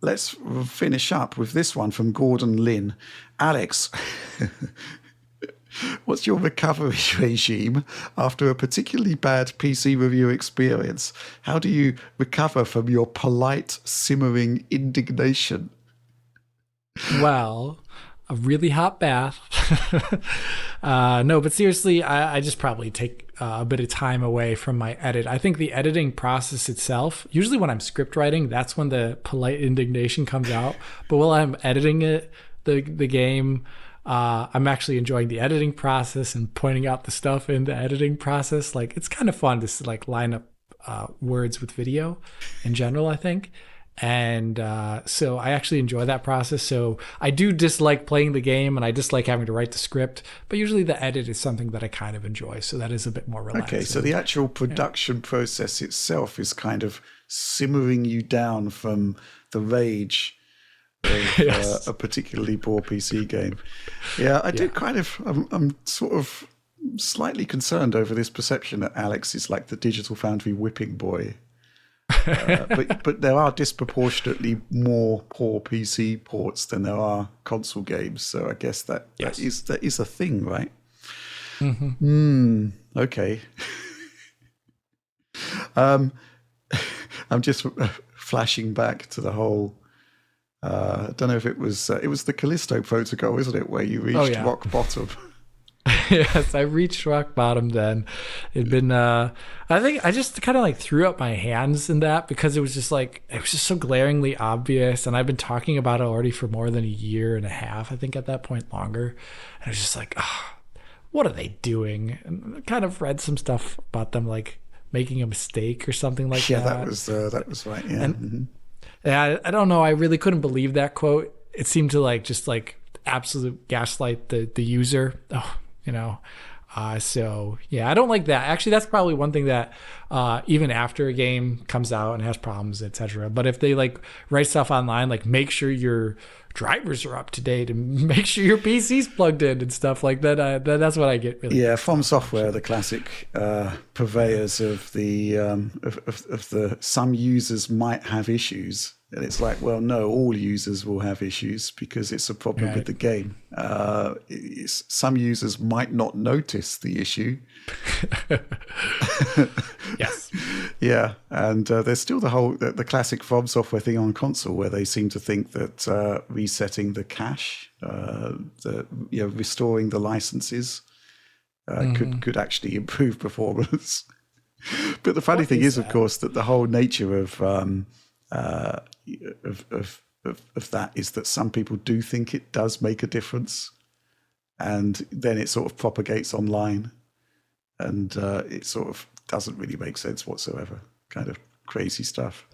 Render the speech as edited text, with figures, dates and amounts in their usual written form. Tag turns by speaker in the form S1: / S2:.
S1: let's finish up with this one from Gordon Lynn. Alex, what's your recovery regime after a particularly bad PC review experience? How do you recover from your polite, simmering indignation?
S2: Well, a really hot bath. No, but seriously, I just probably take a bit of time away from my edit. I think the editing process itself, usually when I'm script writing, that's when the polite indignation comes out. But while I'm editing the game, I'm actually enjoying the editing process and pointing out the stuff in the editing process. Like, it's kind of fun to like line up words with video in general, I think. And so I actually enjoy that process. So I do dislike playing the game and I dislike having to write the script, but usually the edit is something that I kind of enjoy. So that is a bit more relaxing.
S1: Okay, so the actual production process itself is kind of simmering you down from the rage of
S2: Yes.
S1: a particularly poor PC game. Yeah, I do kind of, I'm sort of slightly concerned over this perception that Alex is like the Digital Foundry whipping boy. But there are disproportionately more poor PC ports than there are console games, so I guess that is a thing, right? Okay. I'm just flashing back to the whole. I don't know if it was the Callisto Protocol, isn't it, where you reached rock bottom?
S2: Yes, I reached rock bottom then. It'd been I think I just kind of like threw up my hands in that because it was just so glaringly obvious, and I've been talking about it already for more than a year and a half, I think at that point longer. And I was just like, oh, what are they doing? And I kind of read some stuff about them like making a mistake or something like that.
S1: Yeah, that was right. Yeah.
S2: And I don't know, I really couldn't believe that quote. It seemed to like just like absolute gaslight the user. Oh, you know, so yeah, I don't like that. Actually, that's probably one thing that even after a game comes out and has problems, etc. But if they like write stuff online, like make sure your drivers are up to date and make sure your PC's plugged in and stuff like that. That's what I get really.
S1: Yeah, From Software, the classic purveyors of the of the some users might have issues. And it's like, well, no, all users will have issues because it's a problem with the game. Some users might not notice the issue.
S2: Yes.
S1: Yeah, and there's still the classic From Software thing on console where they seem to think that resetting the cache, restoring the licenses could actually improve performance. But the funny thing is, of course, that the whole nature of that is that some people do think it does make a difference, and then it sort of propagates online, and it sort of doesn't really make sense whatsoever. Kind of crazy stuff.